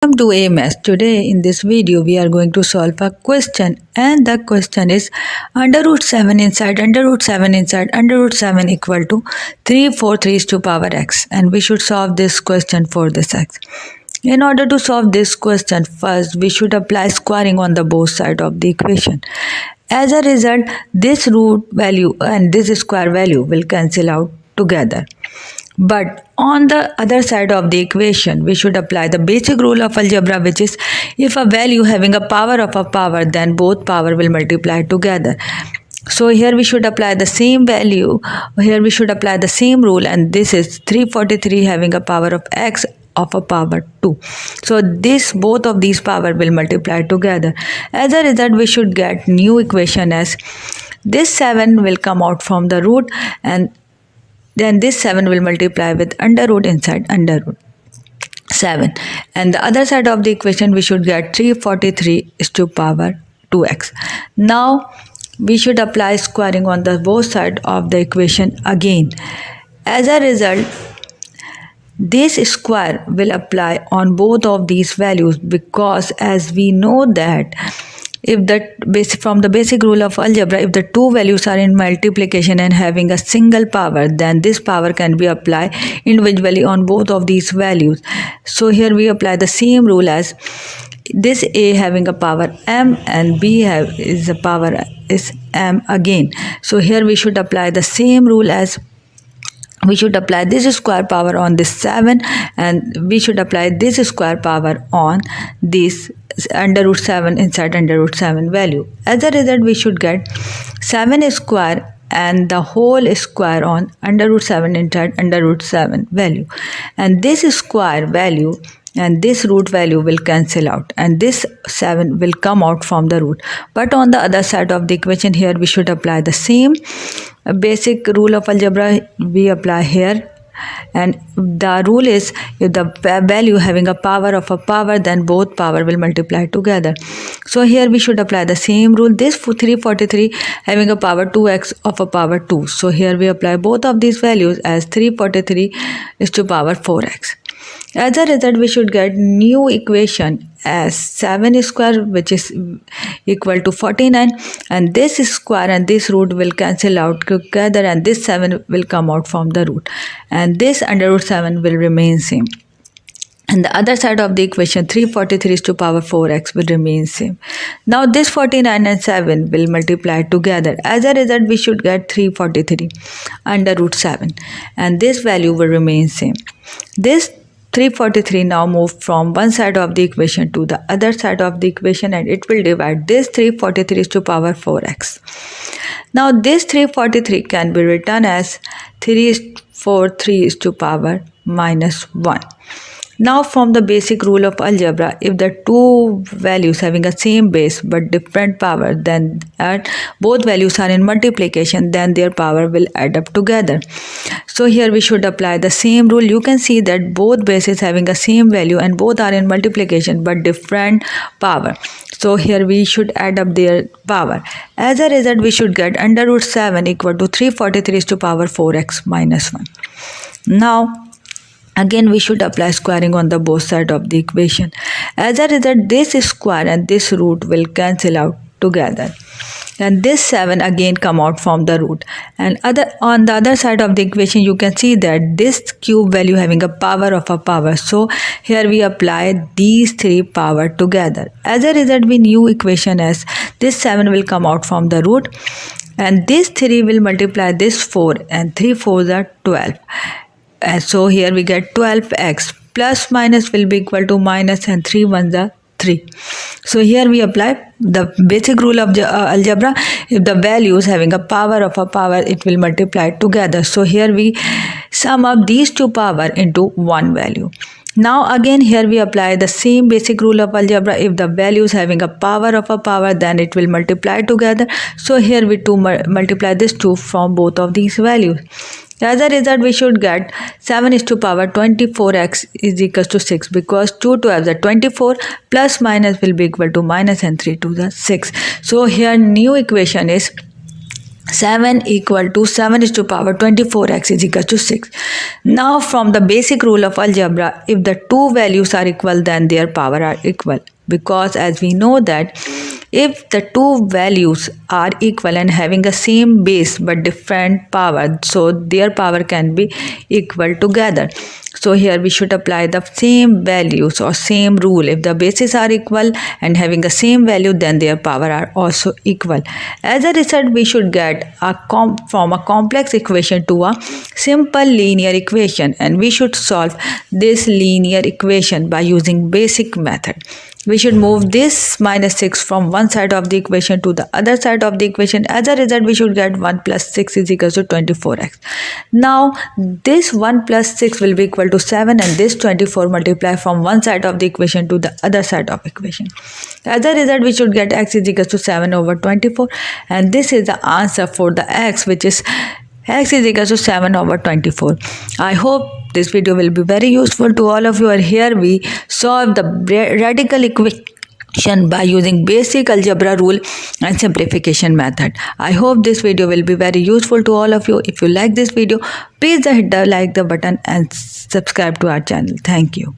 Welcome to AMS. Today in this video we are going to solve a question, and the question is under root 7 inside under root 7 inside under root 7 equal to 343 to power x, and we should solve this question for this x. In order to solve this question, first we should apply squaring on the both sides of the equation. As a result, this root value and this square value will cancel out together. But on the other side of the equation, we should apply the basic rule of algebra, which is if a value having a power of a power, then both power will multiply together. So here we should apply the same value, here we should apply the same rule, and this is 343 having a power of x of a power 2. So this both of these power will multiply together. As a result, we should get new equation as this 7 will come out from the root, and then this 7 will multiply with under root inside under root 7. And the other side of the equation we should get 343 is to power 2x. Now we should apply squaring on the both side of the equation again. As a result, this square will apply on both of these values, because as we know that from the basic rule of algebra, if the two values are in multiplication and having a single power, then this power can be applied individually on both of these values. So here we apply the same rule as this a having a power m and b is a power is m again. So here we should apply the same rule as we should apply this square power on this 7, and we should apply this square power on this under root 7 inside under root 7 value. As a result, we should get 7 square and the whole square on under root 7 inside under root 7 value, and this square value and this root value will cancel out, and this 7 will come out from the root. But on the other side of the equation, here we should apply the same basic rule of algebra we apply here, and the rule is if the value having a power of a power, then both power will multiply together. So here we should apply the same rule. This 343 having a power 2x of a power 2. So here we apply both of these values as 343 is to power 4x. As a result, we should get new equation as 7 square, which is equal to 49, and this square and this root will cancel out together, and this 7 will come out from the root, and this under root 7 will remain same. And the other side of the equation 343 is to power 4x will remain same. Now this 49 and 7 will multiply together. As a result, we should get 343 under root 7, and this value will remain same. This 343 now moved from one side of the equation to the other side of the equation, and it will divide this 343 is to power 4x. Now this 343 can be written as 343 is to power minus 1. Now from the basic rule of algebra, if the two values having a same base but different power, then both values are in multiplication, then their power will add up together. So here we should apply the same rule. You can see that both bases having a same value and both are in multiplication but different power. So here we should add up their power. As a result, we should get under root 7 equal to 343 is to power 4x minus 1. Now again we should apply squaring on the both sides of the equation. As a result, this square and this root will cancel out together, and this 7 again come out from the root, and on the other side of the equation you can see that this cube value having a power of a power. So here we apply these three power together. As a result, we new equation as this 7 will come out from the root, and this 3 will multiply this 4, and 3 4s are 12. And so here we get 12x plus minus will be equal to minus, and 3 1s are 3. So here we apply the basic rule of algebra. If the values having a power of a power, it will multiply together. So here we sum up these two power into one value. Now again here we apply the same basic rule of algebra. If the values having a power of a power, then it will multiply together. So here we multiply this 2 from both of these values. As a result, we should get 7 is to power 24x is equals to 6, because 2 12s are 24 plus minus will be equal to minus, and 3 2s are 6. So here new equation is 7 equal to 7 is to power 24x is equal to 6. Now from the basic rule of algebra, if the two values are equal, then their power are equal. Because as we know that if the two values are equal and having the same base but different power, so their power can be equal together. So here we should apply the same values or same rule. If the bases are equal and having the same value, then their power are also equal. As a result, we should get from a complex equation to a simple linear equation, and we should solve this linear equation by using basic method. We should move this minus 6 from one side of the equation to the other side of the equation. As a result, we should get 1 plus 6 is equal to 24x. Now, this 1 plus 6 will be equal to 7, and this 24 multiply from one side of the equation to the other side of equation. As a result, we should get x is equal to 7 over 24, and this is the answer for the x, which is x is equal to 7 over 24. I hope this video will be very useful to all of you. And here we solve the radical equation by using basic algebra rule and simplification method. I hope this video will be very useful to all of you. If you like this video, please hit the like the button and subscribe to our channel. Thank you.